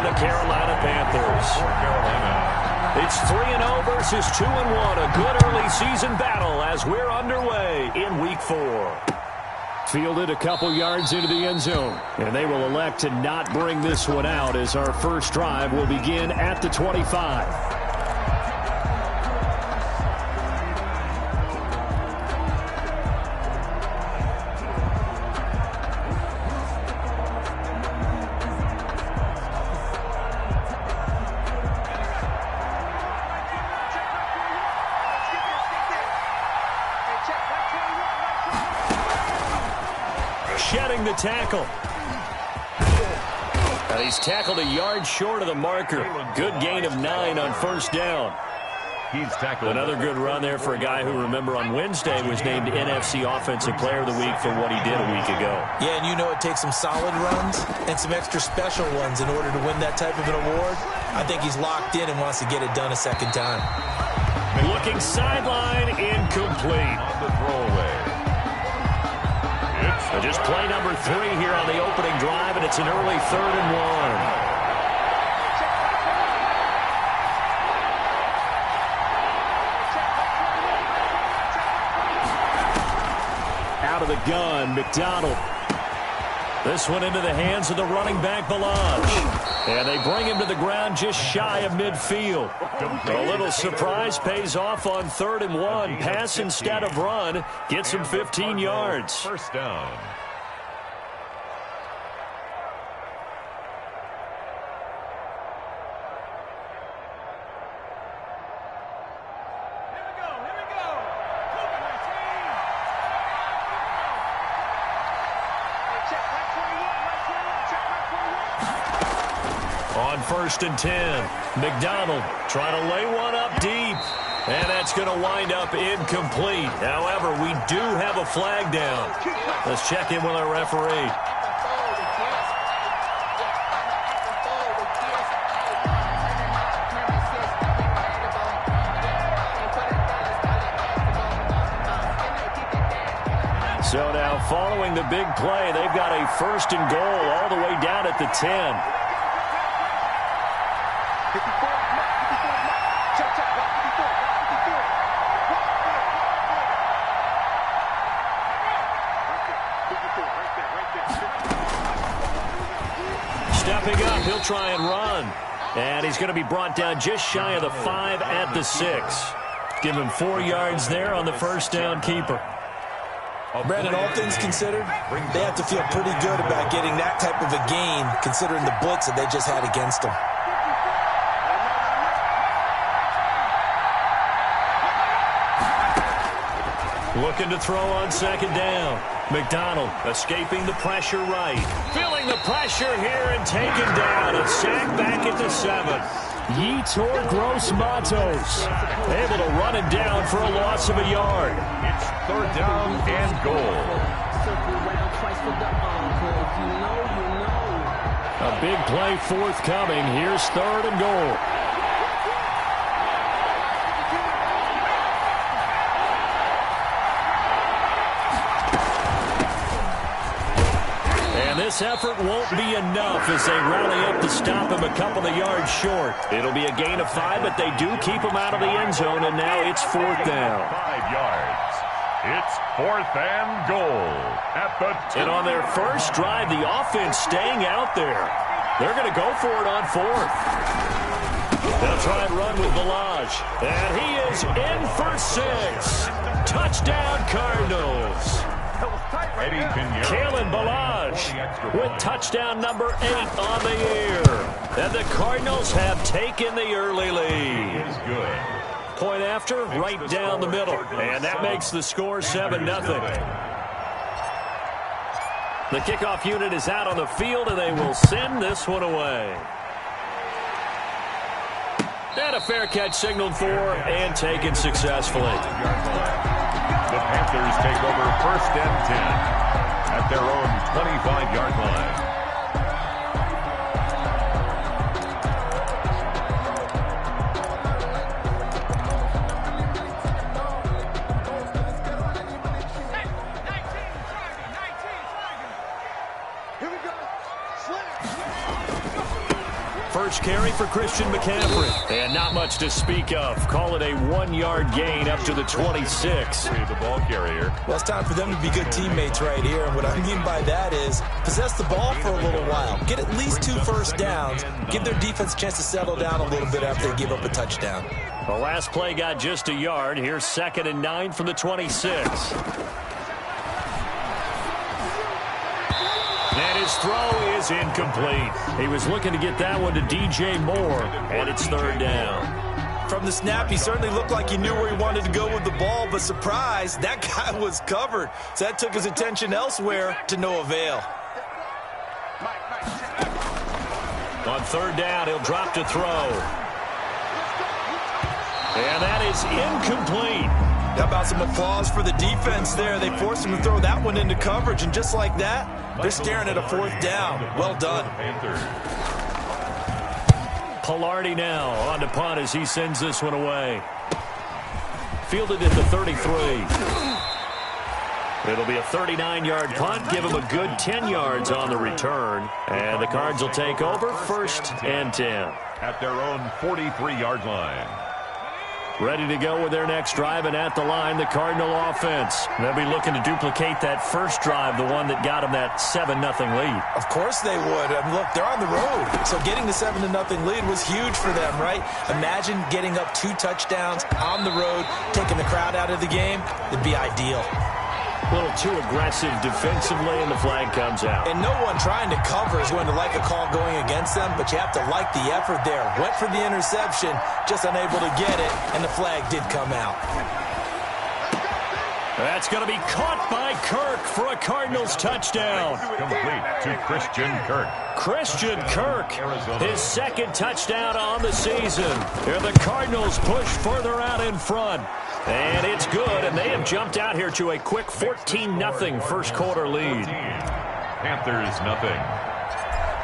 the Carolina Panthers. It's 3-0 versus 2-1. A good early season battle as we're underway in Week 4. Fielded a couple yards into the end zone. And they will elect to not bring this one out as our first drive will begin at the 25. Shedding the tackle. And he's tackled a yard short of the marker. Good gain of 9 on first down. He's tackled. Another good run there for a guy who, remember, on Wednesday was named NFC Offensive Player of the Week for what he did a week ago. Yeah, and you know it takes some solid runs and some extra special ones in order to win that type of an award. I think he's locked in and wants to get it done a second time. Looking sideline, incomplete. On the throwaway. So just play number 3 here on the opening drive, and it's an early 3rd and 1. Out of the gun, McDonald. This one into the hands of the running back, Balaj. And they bring him to the ground just shy of midfield. A little surprise pays off on 3rd and 1. Pass instead of run. Gets him 15 yards. First down. On 1st and 10, McDonald trying to lay one up deep. And that's going to wind up incomplete. However, we do have a flag down. Let's check in with our referee. So now following the big play, they've got a 1st and goal all the way down at the 10. Stepping up, he'll try and run. And he's going to be brought down just shy of the 5 at the 6. Give him 4 yards there on the first down keeper. Brandon, all things considered, they have to feel pretty good about getting that type of a gain, considering the blitz that they just had against them. Looking to throw on 2nd down. McDonald escaping the pressure right. Feeling the pressure here and taken down. A sack back at the 7. Yetur Gross-Matos able to run it down for a loss of a yard. It's 3rd down and goal. A big play forthcoming. Here's 3rd and goal. This effort won't be enough as they rally up to stop him a couple of yards short. It'll be a gain of 5, but they do keep him out of the end zone, and now it's 4th down. 5 yards. It's 4th and goal at the 2. And on their first drive, the offense staying out there. They're going to go for it on 4th. They'll try and run with Balaj. And he is in for 6. Touchdown, Cardinals. Kalen Balaj with touchdown number 8 on the year. And the Cardinals have taken the early lead. Good. Point after, right down the middle. And that makes the score 7-0. The kickoff unit is out on the field, and they will send this one away. And a fair catch signaled for and taken successfully. The Panthers take over 1st and 10 at their own 25-yard line. first carry for Christian McCaffrey. And not much to speak of. Call it a 1-yard gain up to the 26. The ball carrier. Well, it's time for them to be good teammates right here. And what I mean by that is possess the ball for a little while. Get at least 2 first downs. Give their defense a chance to settle down a little bit after they give up a touchdown. The last play got just a yard. Here's 2nd and 9 from the 26. And his throw is incomplete. He was looking to get that one to DJ Moore, and it's 3rd down. From the snap, he certainly looked like he knew where he wanted to go with the ball, but surprise, that guy was covered. So that took his attention elsewhere to no avail. On 3rd down, he'll drop to throw. And that is incomplete. How about some applause for the defense there? They forced him to throw that one into coverage, and just like that, they're staring at a 4th down. Well done. Pilardi now on to punt as he sends this one away. Fielded at the 33. It'll be a 39-yard punt. Give him a good 10 yards on the return. And the Cards will take over 1st and 10. At their own 43-yard line. Ready to go with their next drive, and at the line, the Cardinal offense. They'll be looking to duplicate that first drive, the one that got them that 7-0 lead. Of course they would. I mean, look, they're on the road. So getting the 7-0 lead was huge for them, right? Imagine getting up 2 touchdowns on the road, taking the crowd out of the game. It'd be ideal. A little too aggressive defensively, and the flag comes out. And no one trying to cover is going to like a call going against them, but you have to like the effort there. Went for the interception, just unable to get it, and the flag did come out. That's going to be caught by Kirk for a Cardinals touchdown. Complete to Christian Kirk. Christian Kirk, his 2nd touchdown on the season. Here the Cardinals push further out in front. And it's good, and they have jumped out here to a quick 14-0 first quarter lead. Panthers nothing.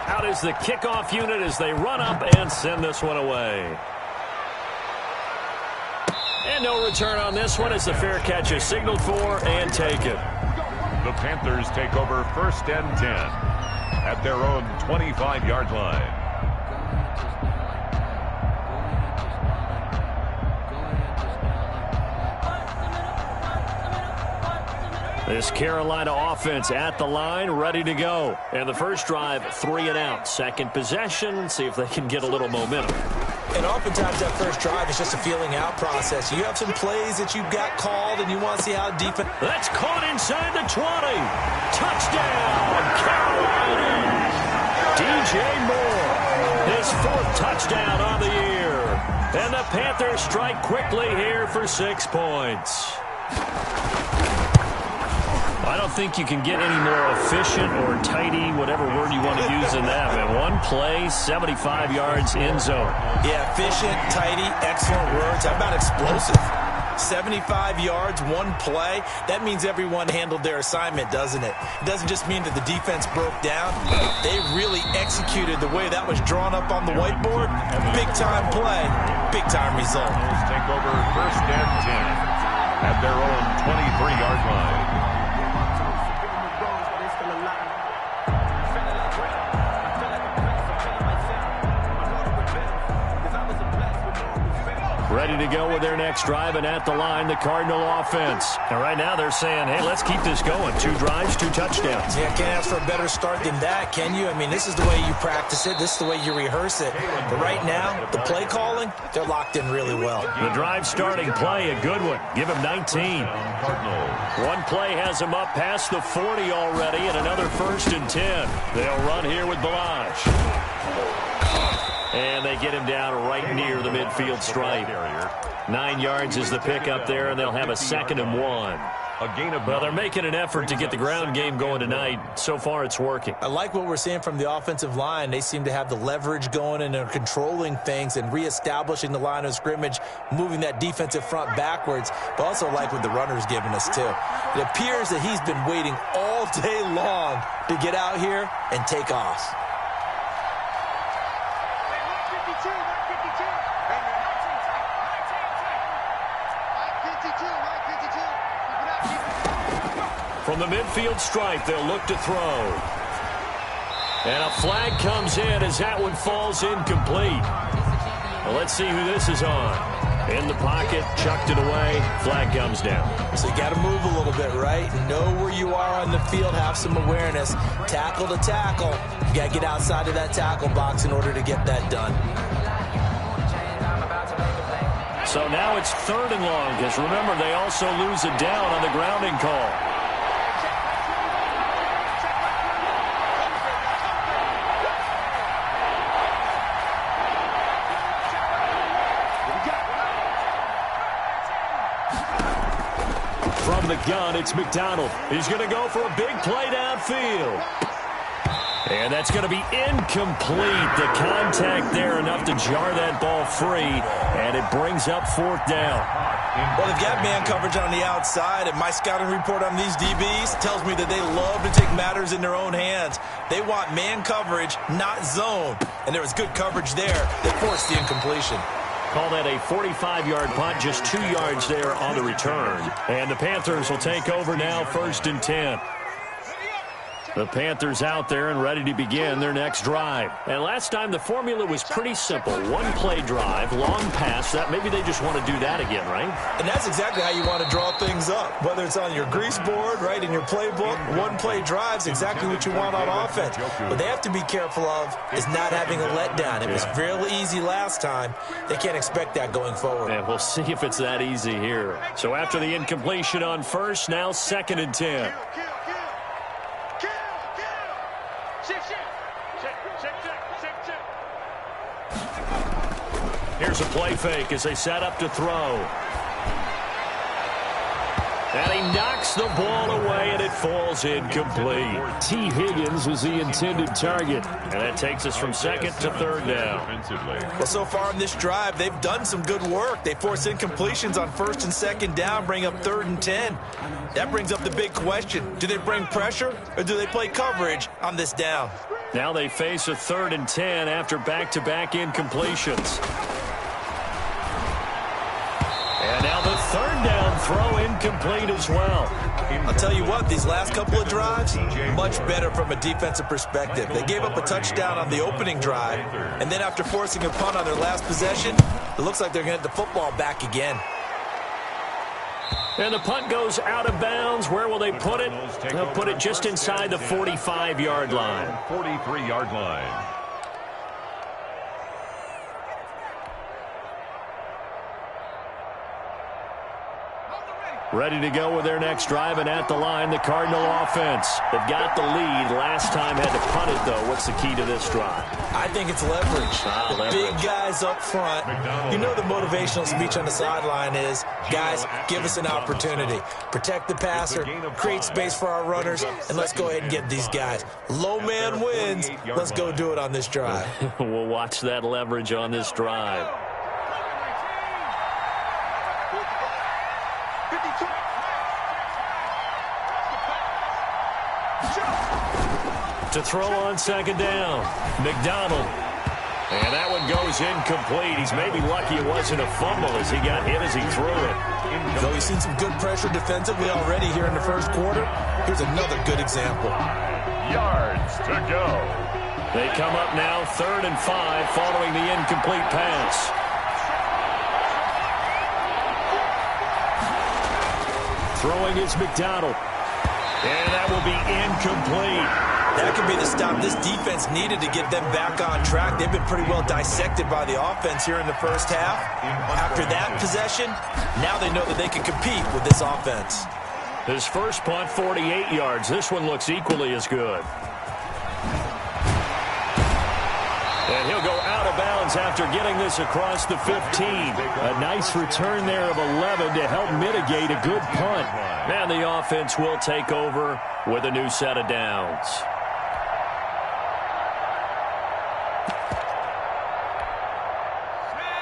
Out is the kickoff unit as they run up and send this one away. And no return on this one as the fair catch is signaled for and taken. The Panthers take over 1st and 10 at their own 25-yard line. This Carolina offense at the line, ready to go. And the first drive, 3 and out. 2nd possession, see if they can get a little momentum. And oftentimes that first drive is just a feeling out process. You have some plays that you've got called, and you want to see how defense... That's caught inside the 20. Touchdown, Carolina. DJ Moore, his 4th touchdown on the year. And the Panthers strike quickly here for 6 points. I don't think you can get any more efficient or tidy, whatever word you want to use in that. Man, 1 play, 75 yards, end zone. Yeah, efficient, tidy, excellent words. How about explosive? 75 yards, 1 play. That means everyone handled their assignment, doesn't it? It doesn't just mean that the defense broke down. They really executed the way that was drawn up on the whiteboard. Big-time play, big-time result. Take over 1st and 10 at their own 23-yard line. Ready to go with their next drive, and at the line, the Cardinal offense. And right now they're saying, hey, let's keep this going. 2 drives, 2 touchdowns. Yeah, can't ask for a better start than that, can you? I mean, this is the way you practice it. This is the way you rehearse it. But right now, the play calling, they're locked in really well. The drive starting play, a good one. Give him 19. 1 play has him up past the 40 already, and another 1st and 10. They'll run here with Balaj. And they get him down right near the midfield stripe. 9 yards is the pickup there, and they'll have a 2nd and 1. Well, they're making an effort to get the ground game going tonight. So far, it's working. I like what we're seeing from the offensive line. They seem to have the leverage going, and they're controlling things and reestablishing the line of scrimmage, moving that defensive front backwards, but also like what the runner's giving us, too. It appears that he's been waiting all day long to get out here and take off. From the midfield stripe, they'll look to throw. And a flag comes in as that one falls incomplete. Well, let's see who this is on. In the pocket, chucked it away, flag comes down. So you got to move a little bit, right? Know where you are on the field, have some awareness. Tackle to tackle. You got to get outside of that tackle box in order to get that done. So now it's 3rd and long, because remember, they also lose it down on the grounding call. From the gun, it's McDonald. He's going to go for a big play downfield. And that's going to be incomplete. The contact there enough to jar that ball free, and it brings up 4th down. Well, they've got man coverage on the outside, and my scouting report on these DBs tells me that they love to take matters in their own hands. They want man coverage, not zone. And there was good coverage there that forced the incompletion. Call that a 45-yard punt, just 2 yards there on the return. And the Panthers will take over now, 1st and 10. The Panthers out there and ready to begin their next drive. And last time the formula was pretty simple. 1-play drive, long pass. That maybe they just want to do that again, right? And that's exactly how you want to draw things up. Whether it's on your grease board, right, in your playbook, 1-play drive's exactly what you want on offense. What they have to be careful of is not having a letdown. It was fairly easy last time. They can't expect that going forward. And we'll see if it's that easy here. So after the incompletion on 1st, now 2nd and 10. Here's a play fake as they set up to throw. And he knocks the ball away, and it falls incomplete. T. Higgins was the intended target. And that takes us from 2nd to 3rd down. Well, so far in this drive, they've done some good work. They force incompletions on 1st and 2nd down, bring up 3rd and 10. That brings up the big question. Do they bring pressure, or do they play coverage on this down? Now they face a 3rd and 10 after back-to-back incompletions. And now the 3rd down throw incomplete as well. I'll tell you what, these last couple of drives, much better from a defensive perspective. They gave up a touchdown on the opening drive, and then after forcing a punt on their last possession, it looks like they're going to get the football back again. And the punt goes out of bounds. Where will they put it? They'll put it just inside the 45-yard line. 43-yard line. Ready to go with their next drive, and at the line, the Cardinal offense. They've got the lead. Last time had to punt it, though. What's the key to this drive? I think it's leverage. Big guys up front. You know the motivational speech on the sideline is, guys, give us an opportunity. Protect the passer, create space for our runners, and let's go ahead and get these guys. Low man wins. Let's go do it on this drive. We'll watch that leverage on this drive. To throw on 2nd down, McDonald. And that one goes incomplete. He's maybe lucky it wasn't a fumble as he got hit as he threw it. Though he's seen some good pressure defensively already here in the 1st quarter, here's another good example. Yards to go. They come up now 3rd and 5 following the incomplete pass. Throwing is McDonald. And that will be incomplete. That could be the stop this defense needed to get them back on track. They've been pretty well dissected by the offense here in the 1st half. After that possession, now they know that they can compete with this offense. His first punt, 48 yards. This one looks equally as good. And he'll go out of bounds after getting this across the 15. A nice return there of 11 to help mitigate a good punt. And the offense will take over with a new set of downs.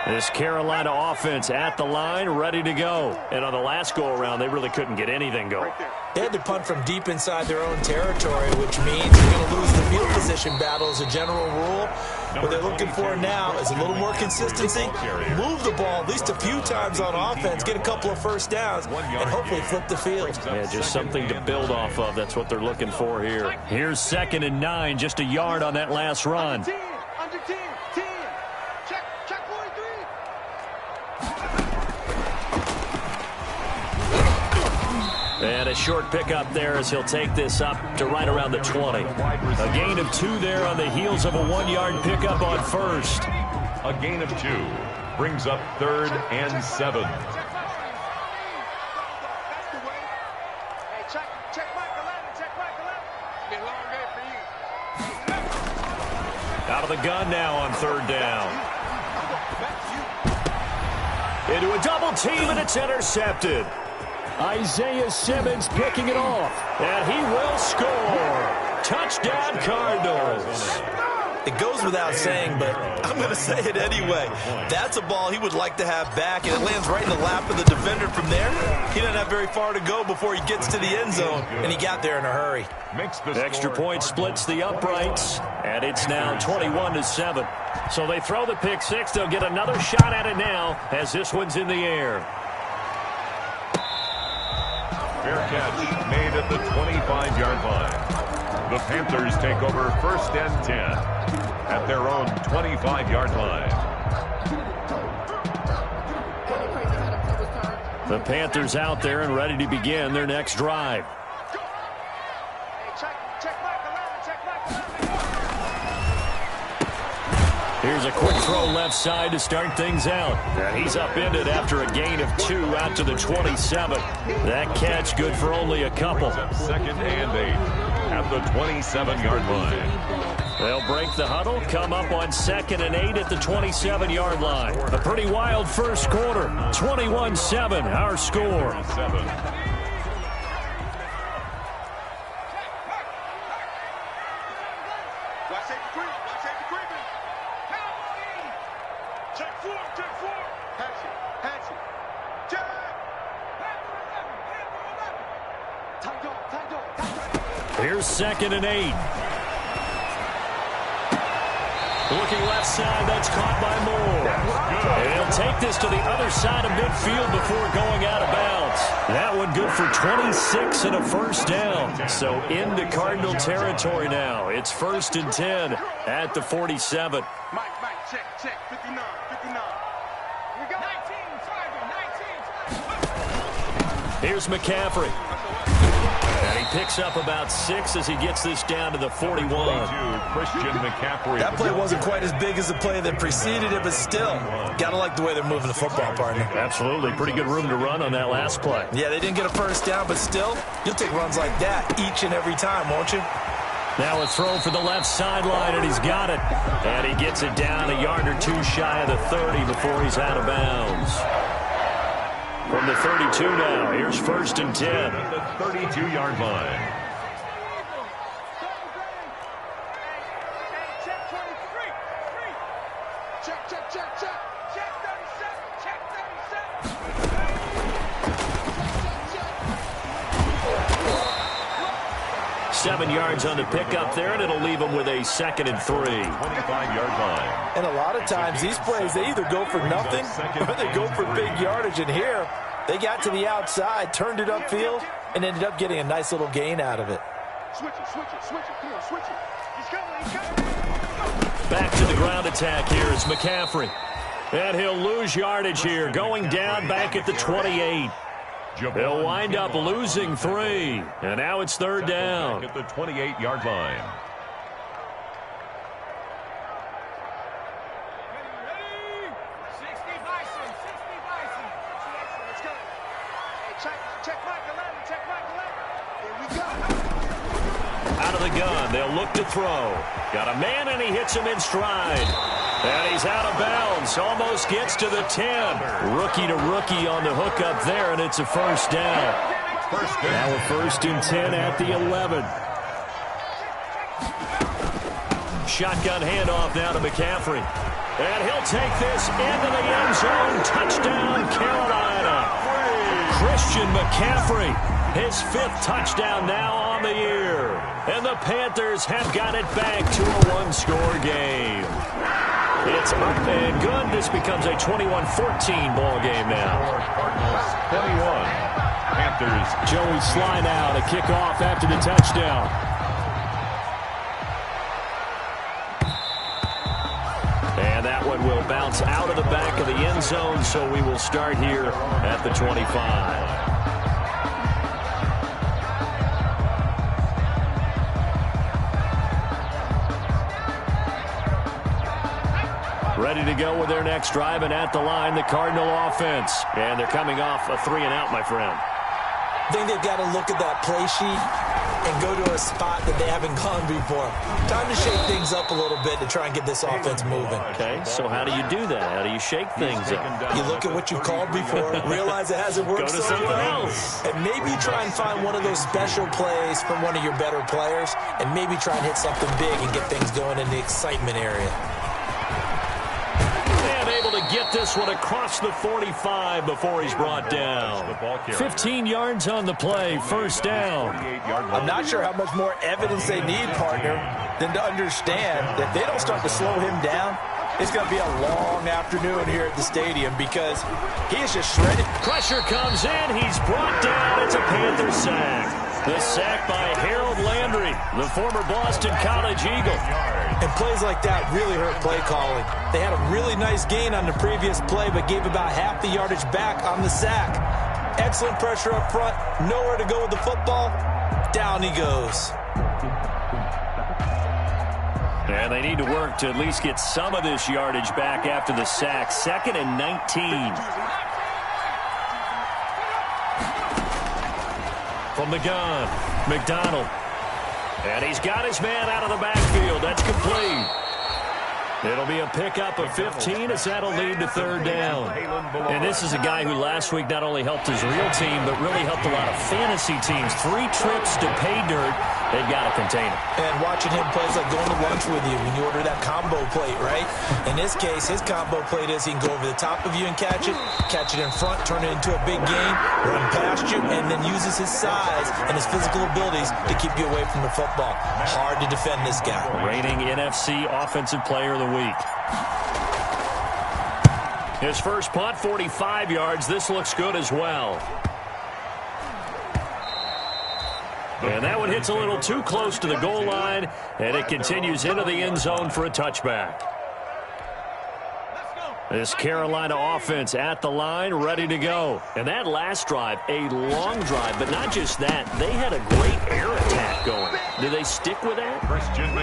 This Carolina offense at the line, ready to go. And on the last go-around, they really couldn't get anything going. They had to punt from deep inside their own territory, which means you're going to lose the field position battle as a general rule. What they're looking for now is a little more consistency. Move the ball at least a few times on offense, get a couple of first downs, and hopefully flip the field. Yeah, just something to build off of. That's what they're looking for here. Here's 2nd and 9, just a yard on that last run. Under 10. Check 43. And a short pickup there as he'll take this up to right around the 20. A gain of 2 there on the heels of a 1-yard pickup on first. A gain of 2 brings up 3rd and 7. Out of the gun now on 3rd down. Into a double team, and it's intercepted. Isaiah Simmons picking it off. And he will score. Touchdown, Cardinals. It goes without saying, but I'm going to say it anyway. That's a ball he would like to have back, and it lands right in the lap of the defender from there. He doesn't have very far to go before he gets to the end zone, and he got there in a hurry. Extra point splits the uprights, and it's now 21-7. So they throw the pick six. They'll get another shot at it now as this one's in the air. Fair catch made at the 25-yard line. The Panthers take over 1st and 10 at their own 25-yard line. The Panthers out there and ready to begin their next drive. Here's a quick throw left side to start things out. And he's upended after a gain of 2 out to the 27. That catch good for only a couple. 2nd and 8 at the 27-yard line. They'll break the huddle, come up on 2nd and 8 at the 27-yard line. A pretty wild first quarter. 21-7, our score. 7. Here's 2nd and 8. Looking left side, that's caught by Moore. And he'll take this to the other side of midfield before going out of bounds. That one good for 26 and a first down. So into Cardinal territory now. It's 1st and 10 at the 47. Mike, check, 59. We got 19. Here's McCaffrey. And he picks up about 6 as he gets this down to the 41. Christian McCaffrey. That play wasn't quite as big as the play that preceded it, but still, got to like the way they're moving the football, partner. Absolutely. Pretty good room to run on that last play. Yeah, they didn't get a first down, but still, you'll take runs like that each and every time, won't you? Now a throw for the left sideline, and he's got it. And he gets it down a yard or 2 shy of the 30 before he's out of bounds. From the 32 now, here's 1st and 10. At the 32-yard line. Check 7 yards on the pickup there, and it'll leave him with a 2nd and 3. 25-yard line. And a lot of times, these plays, they either go for nothing or they go for big yardage. And here, they got to the outside, turned it upfield, and ended up getting a nice little gain out of it. Switch it. Come on, switch it. He's coming. Back to the ground attack here is McCaffrey. And he'll lose yardage here, going down back at the 28. He'll wind up losing 3. And now it's 3rd down. At the 28-yard line. Out of the gun, they'll look to throw. Got a man, and he hits him in stride. And he's out of bounds. Almost gets to the 10. Rookie to rookie on the hook up there, and it's a first down. Now a 1st and 10 at the 11. Shotgun handoff now to McCaffrey. And he'll take this into the end zone. Touchdown, Carolina. Christian McCaffrey His 5th touchdown now on the year. And the Panthers have got it back to a one-score game. It's up and good. This becomes a 21-14 ball game now. Cardinals 21. Panthers. Joey Sly now to kick off after the touchdown. And that one will bounce out of the back of the end zone, so we will start here at the 25. Ready to go with their next drive, and at the line, the Cardinal offense. And they're coming off a 3-and-out, my friend. I think they've got to look at that play sheet and go to a spot that they haven't gone before. Time to shake things up a little bit to try and get this offense moving. Okay, so how do you do that? How do you shake things up? You look at what you called before, realize it hasn't worked. Go to something else. And maybe try and find one of those special plays from one of your better players, and maybe try and hit something big and get things going in the excitement area. Able to get this one across the 45 before he's brought down. 15 yards on the play, 1st down. I'm not sure how much more evidence they need, partner, than to understand that if they don't start to slow him down, it's going to be a long afternoon here at the stadium because he is just shredded. Pressure comes in. He's brought down. It's a Panther sack. The sack by Harold Landry, the former Boston College Eagle. And plays like that really hurt play calling. They had a really nice gain on the previous play, but gave about half the yardage back on the sack. Excellent pressure up front. Nowhere to go with the football. Down he goes. And they need to work to at least get some of this yardage back after the sack. 2nd and 19. From the gun, McDonald. And he's got his man out of the backfield. That's complete. It'll be a pickup of 15 as that'll lead to 3rd down. And this is a guy who last week not only helped his real team, but really helped a lot of fantasy teams. 3 trips to pay dirt. They've got to contain him. And watching him play is like going to lunch with you when you order that combo plate, right? In this case, his combo plate is he can go over the top of you and catch it in front, turn it into a big gain, run past you, and then uses his size and his physical abilities to keep you away from the football. Hard to defend this guy. Reigning NFC Offensive Player of the Week. His first punt, 45 yards. This looks good as well. And that one hits a little too close to the goal line, and it continues into the end zone for a touchback. This Carolina offense at the line, ready to go. And that last drive, a long drive, but not just that. They had a great air attack going. Do they stick with that?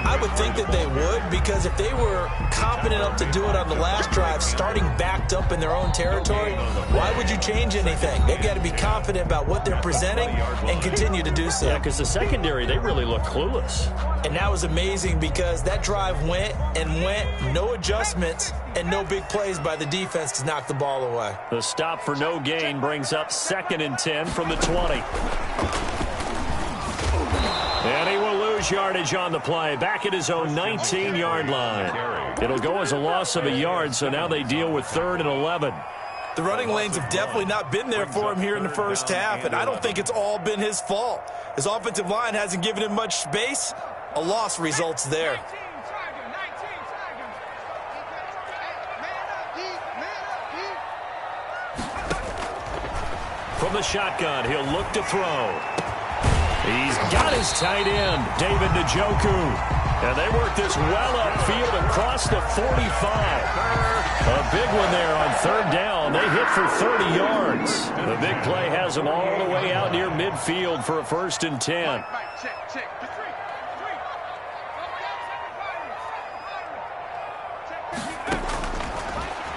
I would think that they would, because if they were confident enough to do it on the last drive, starting backed up in their own territory, why would you change anything? They've got to be confident about what they're presenting and continue to do so. Yeah, because the secondary, they really look clueless. And that was amazing because that drive went and went, no adjustments, and no big plays by the defense to knock the ball away. The stop for no gain brings up 2nd and 10 from the 20. And he will lose yardage on the play, back at his own 19-yard line. It'll go as a loss of a yard, so now they deal with 3rd and 11. The running lanes have definitely not been there for him here in the first half, and I don't think it's all been his fault. His offensive line hasn't given him much space. A loss results there. From the shotgun, he'll look to throw. He's got his tight end, David Njoku. And they work this well upfield across the 45. A big one there on 3rd down. They hit for 30 yards. The big play has them all the way out near midfield for a 1st and 10.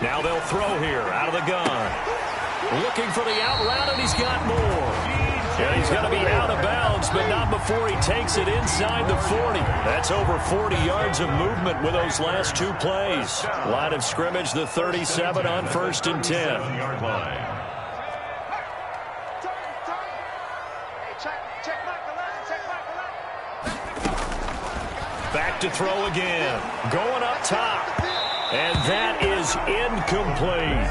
Now they'll throw here out of the gun. Looking for the out route, and he's got more. And he's going to be out of bounds, but not before he takes it inside the 40. That's over 40 yards of movement with those last 2 plays. Line of scrimmage, the 37 on 1st and 10. Back to throw again. Going up top. And that is incomplete.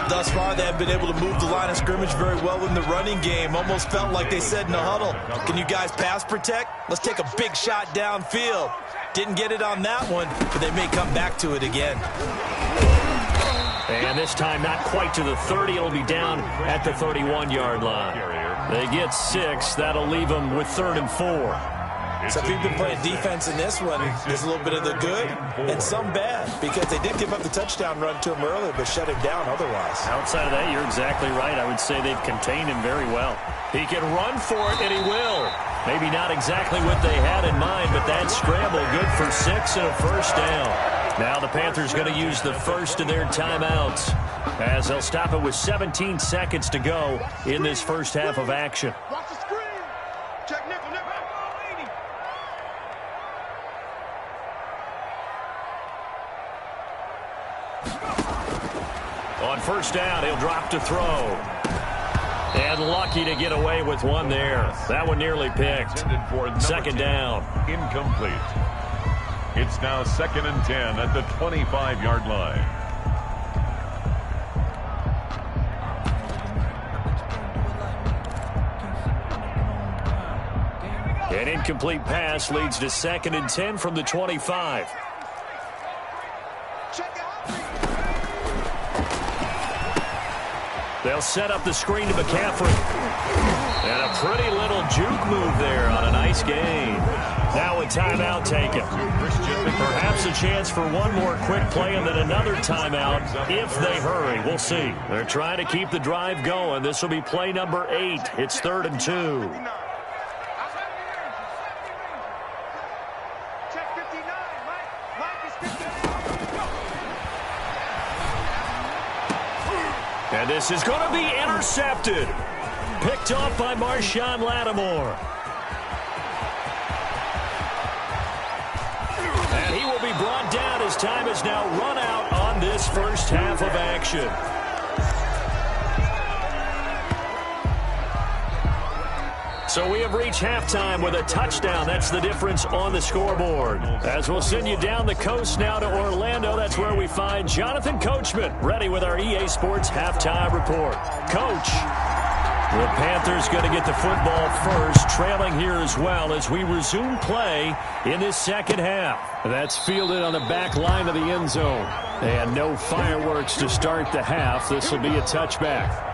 Thus far, they have been able to move the line of scrimmage very well in the running game. Almost felt like they said in the huddle, can you guys pass protect? Let's take a big shot downfield. Didn't get it on that one, but they may come back to it again. And this time not quite to the 30. It'll be down at the 31-yard line. They get 6. That'll leave them with 3rd and 4. So if you've been playing defense in this one, there's a little bit of the good and some bad, because they did give up the touchdown run to him earlier, but shut him down otherwise. Outside of that, you're exactly right. I would say they've contained him very well. He can run for it, and he will. Maybe not exactly what they had in mind, but that scramble good for 6 and a first down. Now the Panthers going to use the first of their timeouts as they'll stop it with 17 seconds to go in this first half of action. Watch the screen. Check nickel, nickel. On first down, he'll drop to throw. And lucky to get away with one there. That one nearly picked. Second down. Incomplete. It's now 2nd and 10 at the 25-yard line. An incomplete pass leads to 2nd and 10 from the 25. They'll set up the screen to McCaffrey. And a pretty little juke move there on a nice gain. Now a timeout taken. Perhaps a chance for one more quick play and then another timeout if they hurry. We'll see. They're trying to keep the drive going. This will be play number 8. It's 3rd and 2. Check 59. Mike is 59. And this is going to be intercepted. Picked off by Marshawn Lattimore. And he will be brought down as time has now run out on this first half of action. So we have reached halftime with a touchdown. That's the difference on the scoreboard. As we'll send you down the coast now to Orlando, that's where we find Jonathan Coachman, ready with our EA Sports halftime report. Coach, the Panthers going to get the football first, trailing here as well as we resume play in this second half. That's fielded on the back line of the end zone. And no fireworks to start the half. This will be a touchback.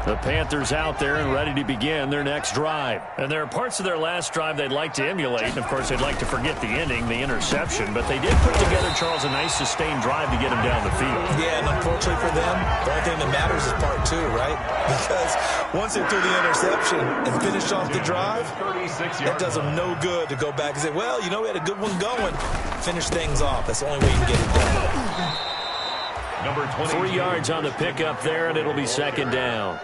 The Panthers out there and ready to begin their next drive. And there are parts of their last drive they'd like to emulate. And, of course, they'd like to forget the ending, the interception. But they did put together, Charles, a nice sustained drive to get him down the field. Yeah, and unfortunately for them, the only thing that matters is part 2, right? Because once they threw the interception and finished off the drive, that does them no good to go back and say, well, you know, we had a good one going. Finish things off. That's the only way you can get it done. Number 3 yards on the pickup there, and it'll be second down.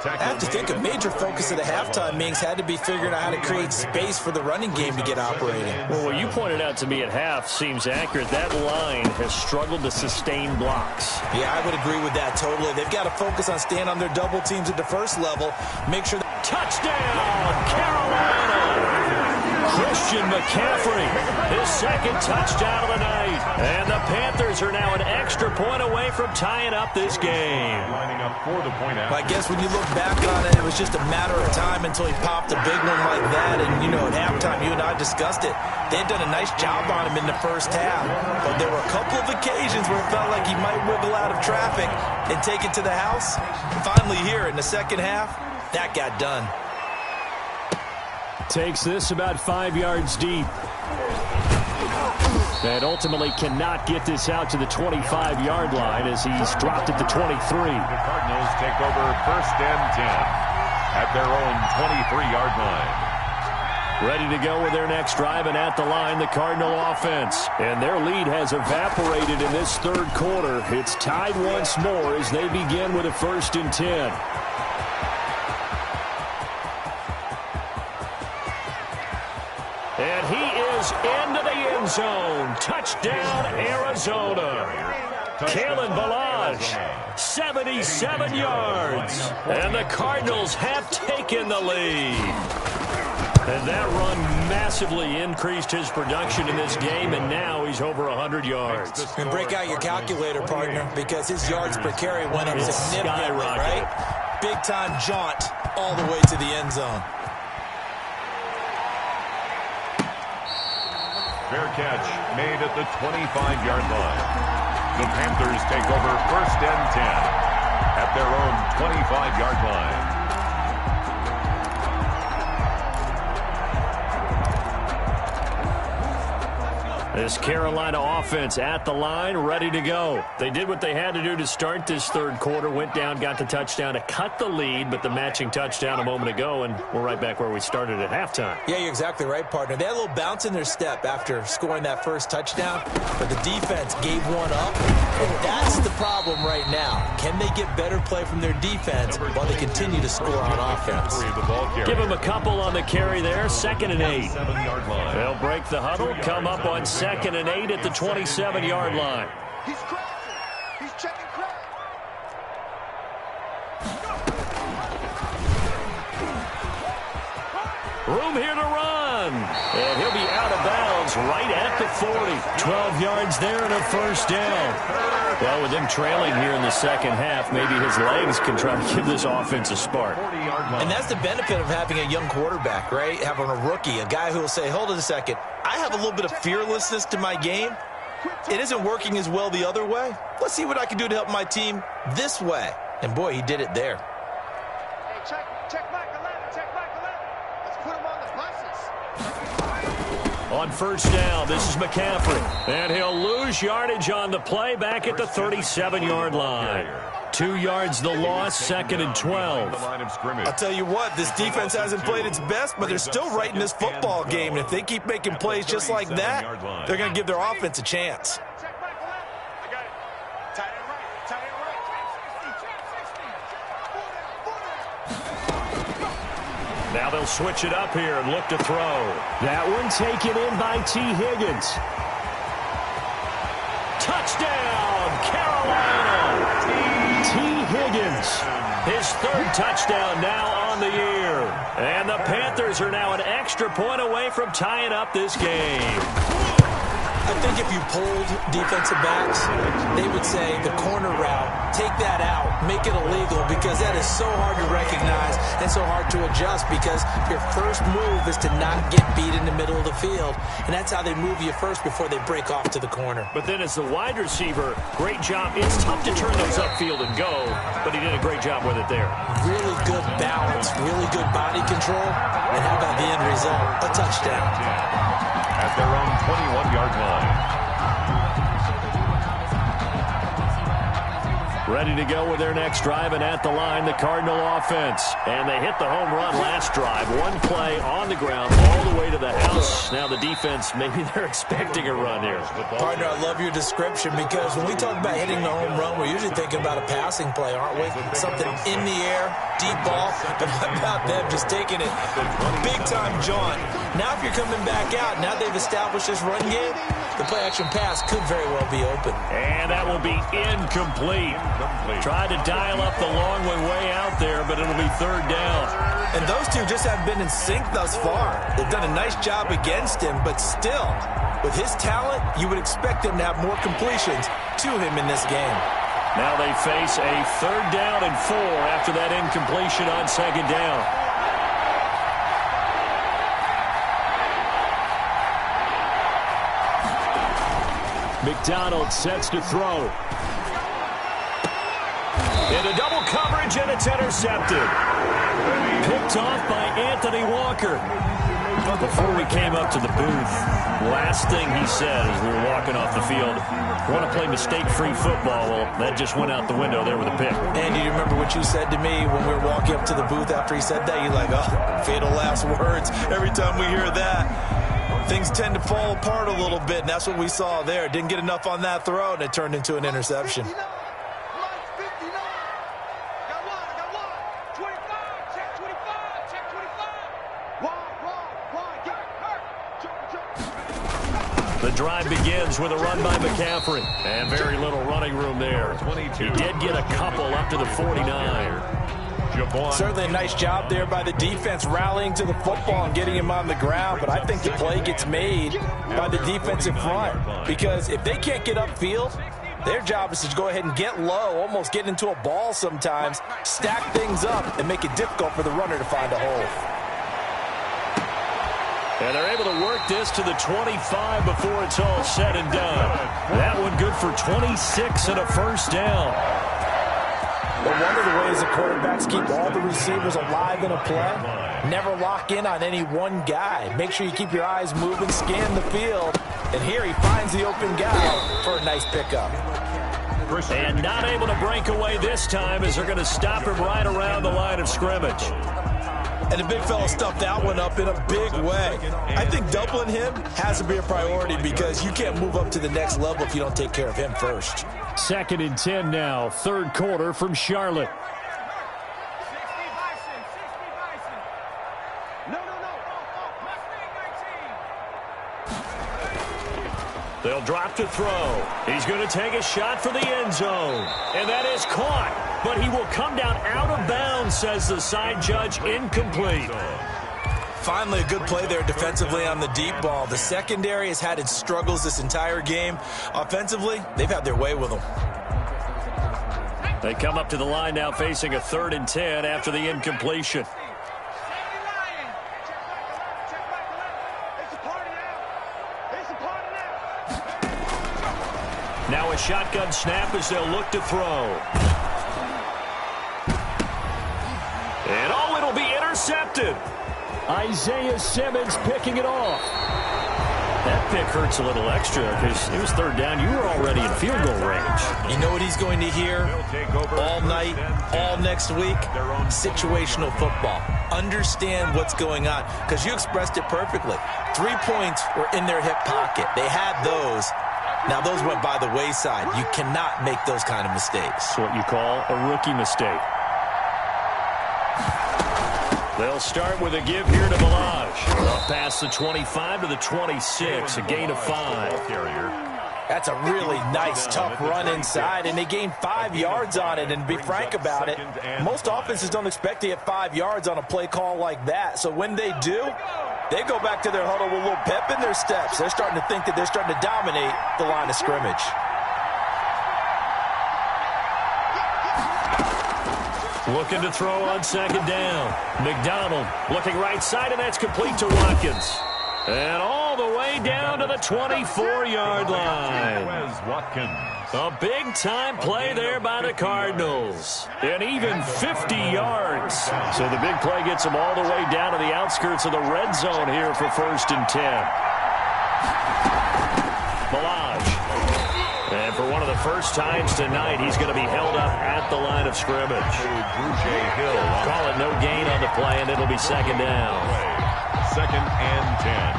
I have to think a major focus of the halftime meetings had to be figuring out how to create space for the running game to get operating. Well, what you pointed out to me at half seems accurate. That line has struggled to sustain blocks. Yeah, I would agree with that totally. They've got to focus on staying on their double teams at the first level. Make sure that... Touchdown, Carolina! Christian McCaffrey, his second touchdown of the night. And the Panthers are now an extra point away from tying up this game. Lining up for the point out. I guess when you look back on it, it was just a matter of time until he popped a big one like that. And, you know, at halftime, you and I discussed it. They had done a nice job on him in the first half. But there were a couple of occasions where it felt like he might wiggle out of traffic and take it to the house. And finally here in the second half, that got done. Takes this about 5 yards deep. And ultimately cannot get this out to the 25-yard line as he's dropped at the 23. The Cardinals take over 1st and 10 at their own 23-yard line. Ready to go with their next drive, and at the line, the Cardinal offense. And their lead has evaporated in this third quarter. It's tied once more as they begin with a 1st and 10. And he is into the end zone. Touchdown, Arizona. Kalen Ballage, 77 yards. And the Cardinals have taken the lead. And that run massively increased his production in this game, and now he's over 100 yards. And break out your calculator, partner, because his yards per carry went up significantly, right? Big-time jaunt all the way to the end zone. Fair catch made at the 25-yard line. The Panthers take over 1st and 10 at their own 25-yard line. This Carolina offense at the line, ready to go. They did what they had to do to start this third quarter, went down, got the touchdown to cut the lead, but the matching touchdown a moment ago, and we're right back where we started at halftime. Yeah, you're exactly right, partner. They had a little bounce in their step after scoring that first touchdown, but the defense gave one up, and that's the problem right now. Can they get better play from their defense while they continue to score on offense? Give them a couple on the carry there, 2nd and 8. They'll break the huddle, come up on 2nd and 8 at the 27-yard line. He's crashing. He's checking crash. Room here to run. And he'll be out of bounds right at the 40. 12 yards there and a first down. Well, with them trailing here in the second half, maybe his legs can try to give this offense a spark. And that's the benefit of having a young quarterback, right? Having a rookie, a guy who will say, hold it a second, I have a little bit of fearlessness to my game. It isn't working as well the other way. Let's see what I can do to help my team this way. And, boy, he did it there. Hey, check back 11. Check back 11. Let's put him on the buses. On first down, this is McCaffrey. And he'll lose yardage on the play back at the 37-yard line. 2 yards the loss, 2nd and 12. I'll tell you what, this defense hasn't played its best, but they're still right in this football game. And if they keep making plays just like that, they're going to give their offense a chance. Check back 11. I got it. Tight end right. Tight end right. Now they'll switch it up here and look to throw. That one taken in by T. Higgins. Touchdown, Carolina! T. Higgins, his 3rd touchdown now on the year. And the Panthers are now an extra point away from tying up this game. I think if you polled defensive backs, they would say the corner route, take that out, make it illegal, because that is so hard to recognize and so hard to adjust, because your first move is to not get beat in the middle of the field, and that's how they move you first before they break off to the corner. But then as the wide receiver, great job. It's tough to turn those upfield and go, but he did a great job with it there. Really good balance, really good body control, and how about the end result? A touchdown. At their own 21-yard line. Ready to go with their next drive, and at the line, the Cardinal offense. And they hit the home run last drive. One play on the ground all the way to the house. Now the defense, maybe they're expecting a run here. Partner, I love your description, because when we talk about hitting the home run, we're usually thinking about a passing play, aren't we? Something in the air, deep ball. But how about them just taking it big-time jaunt? Now if you're coming back out, now they've established this run game, the play-action pass could very well be open. And that will be incomplete. Tried to dial up the long way out there, but it'll be 3rd down. And those two just haven't been in sync thus far. They've done a nice job against him, but still, with his talent, you would expect him to have more completions to him in this game. Now they face a 3rd down and 4 after that incompletion on 2nd down. McDonald sets to throw. Into double coverage, and it's intercepted. Picked off by Anthony Walker. Before we came up to the booth, last thing he said as we were walking off the field, want to play mistake-free football. Well, that just went out the window there with a pick. Andy, you remember what you said to me when we were walking up to the booth after he said that? You're like, oh, fatal last words. Every time we hear that, things tend to fall apart a little bit, and that's what we saw there. Didn't get enough on that throw, and it turned into an interception. 59. Got one. 25. Check 25. Check 25. Wide. Get hurt. Jump. The drive begins with a run by McCaffrey. And very little running room there. He did get a couple up to the 49. Certainly a nice job there by the defense rallying to the football and getting him on the ground, but I think the play gets made by the defensive front, because if they can't get upfield, their job is to go ahead and get low, almost get into a ball sometimes, stack things up, and make it difficult for the runner to find a hole. And they're able to work this to the 25 before it's all said and done. That one good for 26 and a first down. Well, one of the ways the quarterbacks keep all the receivers alive in a play, never lock in on any one guy. Make sure you keep your eyes moving, scan the field, and here he finds the open guy for a nice pickup. And not able to break away this time as they're going to stop him right around the line of scrimmage. And the big fella stuffed that one up in a big way. I think doubling him has to be a priority, because you can't move up to the next level if you don't take care of him first. 2nd and 10 now, third quarter from Charlotte. They'll drop to throw. He's going to take a shot for the end zone. And that is caught. But he will come down out of bounds, says the side judge. Incomplete. Finally, a good play there defensively on the deep ball. The secondary has had its struggles this entire game. Offensively, they've had their way with them. They come up to the line now facing a 3rd and 10 after the incompletion. Now a shotgun snap as they'll look to throw. And it'll be intercepted. Isaiah Simmons picking it off. That pick hurts a little extra because it was 3rd down. You were already in field goal range. You know what he's going to hear all night, all next week? Situational football. Understand what's going on, because you expressed it perfectly. 3 points were in their hip pocket. They had those. Now, those went by the wayside. You cannot make those kind of mistakes. It's what you call a rookie mistake. They'll start with a give here to Balaj. Up past the 25 to the 26, a gain of 5. That's a really nice, tough run inside, and they gained 5 yards on it. And to be frank about it, most offenses don't expect to get 5 yards on a play call like that. So when they do, they go back to their huddle with a little pep in their steps. They're starting to think that they're starting to dominate the line of scrimmage. Looking to throw on 2nd down. McDonald looking right side, and that's complete to Watkins. And all the way down to the 24-yard line. A big-time play there by the Cardinals. And even 50 yards. So the big play gets them all the way down to the outskirts of the red zone here for 1st and 10. Balaj. And for one of the first times tonight, he's going to be held up at the line of scrimmage. Call it no gain on the play, and it'll be 2nd down. 2nd and 10.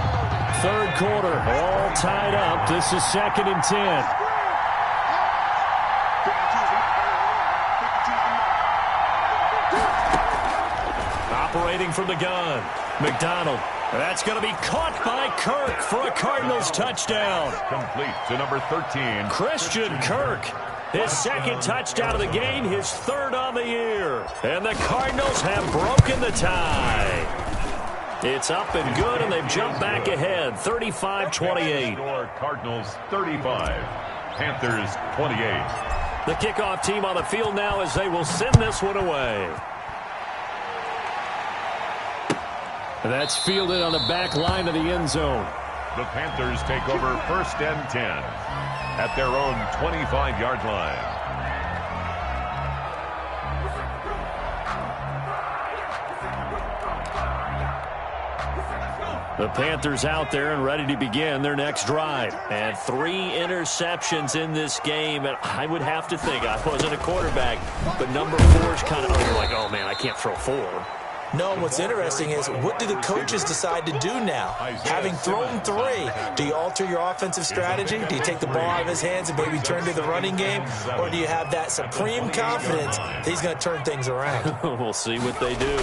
3rd quarter, all tied up. This is 2nd and 10. Operating from the gun, McDonald. That's going to be caught by Kirk for a Cardinals touchdown. Complete to number 13. Christian Kirk. His 2nd touchdown of the game, his 3rd on the year. And the Cardinals have broken the tie. It's up and good, and they've jumped back ahead, 35-28. Cardinals 35, Panthers 28. The kickoff team on the field now as they will send this one away. That's fielded on the back line of the end zone. The Panthers take over 1st and 10 at their own 25-yard line. The Panthers out there and ready to begin their next drive. And 3 interceptions in this game. And I would have to think, I wasn't a quarterback, but number 4 is kind of, you're like, oh man, I can't throw 4. No, and what's interesting is, what do the coaches decide to do now? Having thrown 3, do you alter your offensive strategy? Do you take the ball out of his hands and maybe turn to the running game? Or do you have that supreme confidence that he's going to turn things around? We'll see what they do.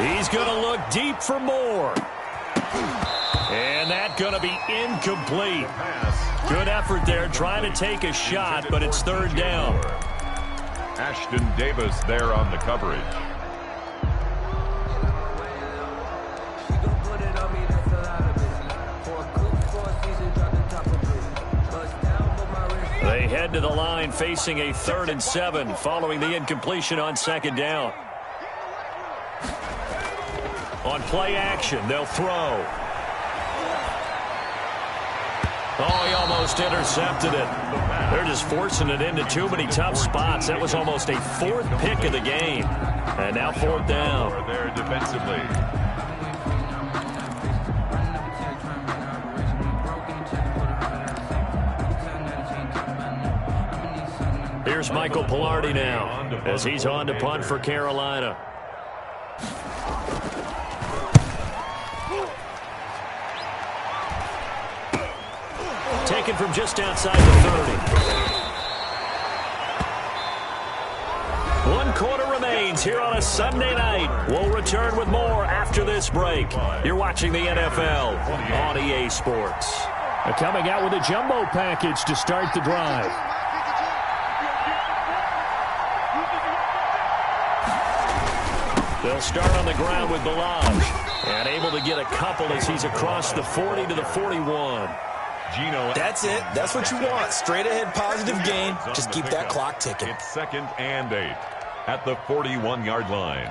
He's going to look deep for more. And that's going to be incomplete. Good effort there trying to take a shot, but it's third down. Ashton Davis there on the coverage. They head to the line facing a 3rd and 7 following the incompletion on second down. On play action, they'll throw. Oh, he almost intercepted it. They're just forcing it into too many tough spots. That was almost a 4th pick of the game. And now 4th down. There defensively. Here's Michael Pilardi now as he's on to punt for Carolina. Taken from just outside the 30. 1 quarter remains here on a Sunday night. We'll return with more after this break. You're watching the NFL on EA Sports. Coming out with a jumbo package to start the drive. They'll start on the ground with Balaj. And able to get a couple as he's across the 40 to the 41. That's it. That's what you want. Straight ahead positive gain. Just keep that clock ticking. It's 2nd and 8 at the 41-yard line.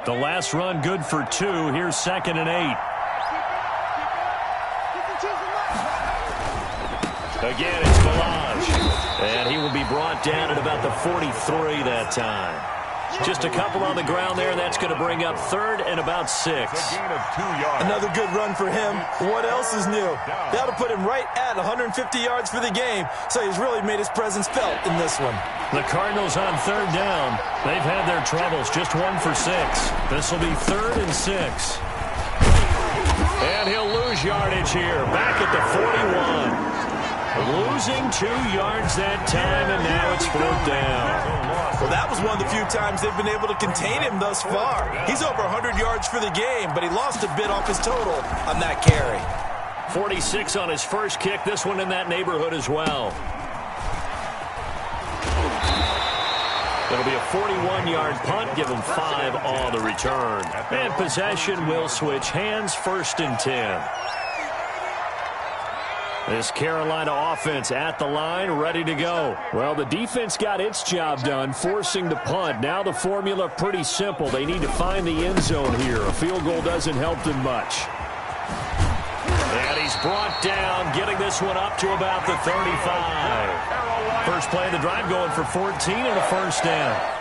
The last run good for 2. Here's 2nd and 8. Again, it's Balaj. And he will be brought down at about the 43 that time. Just a couple on the ground there, and that's going to bring up 3rd and about 6. A gain of 2 yards. Another good run for him. What else is new? That'll put him right at 150 yards for the game, so he's really made his presence felt in this one. The Cardinals on 3rd down. They've had their troubles, just 1 for 6. This will be 3rd and 6. And he'll lose yardage here, back at the 41. Losing 2 yards that time, and now it's 4th down. Well, that was one of the few times they've been able to contain him thus far. He's over 100 yards for the game, but he lost a bit off his total on that carry. 46 on his first kick. This one in that neighborhood as well. It'll be a 41-yard punt. Give him 5 on the return. And possession will switch hands. 1st and 10. This Carolina offense at the line, ready to go. Well, the defense got its job done, forcing the punt. Now the formula pretty simple. They need to find the end zone here. A field goal doesn't help them much. And he's brought down, getting this one up to about the 35. First play of the drive going for 14 and a 1st down.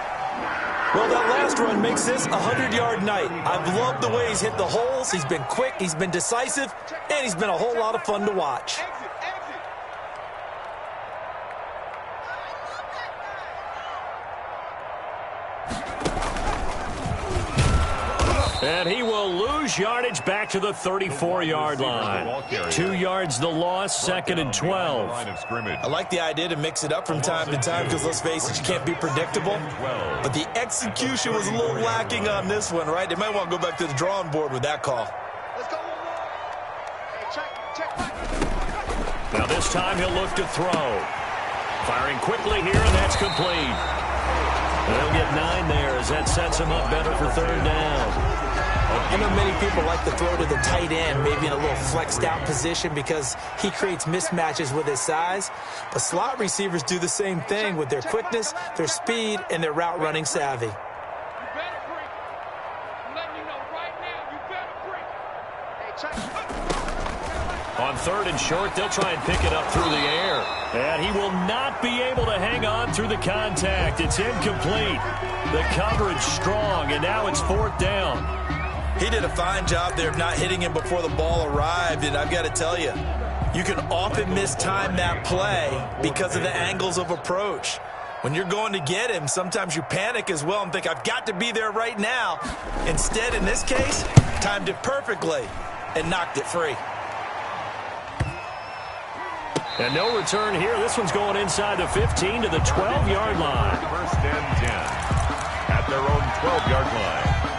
Well, that last run makes this a 100-yard night. I've loved the way he's hit the holes. He's been quick, he's been decisive, and he's been a whole lot of fun to watch. And he will lose yardage back to the 34-yard line. 2 yards the loss, 2nd and 12. I like the idea to mix it up from time to time because, let's face it, you can't be predictable. But the execution was a little lacking on this one, right? They might want to go back to the drawing board with that call. Let's go one more. Hey, check back. Now this time he'll look to throw. Firing quickly here, and that's complete. They'll get 9 there as that sets him up better for 3rd down. I know many people like to throw to the tight end, maybe in a little flexed out position because he creates mismatches with his size. But slot receivers do the same thing with their quickness, their speed, and their route running savvy. You better break. I'm letting you know right now, you better break. Hey, check. On 3rd and short, they'll try and pick it up through the air. And he will not be able to hang on through the contact. It's incomplete. The coverage strong, and now it's 4th down. He did a fine job there of not hitting him before the ball arrived, and I've got to tell you, you can often mistime that play because of the angles of approach. When you're going to get him, sometimes you panic as well and think, I've got to be there right now. Instead, in this case, timed it perfectly and knocked it free. And no return here. This one's going inside the 15 to the 12-yard line. 1st and 10 at their own 12-yard line.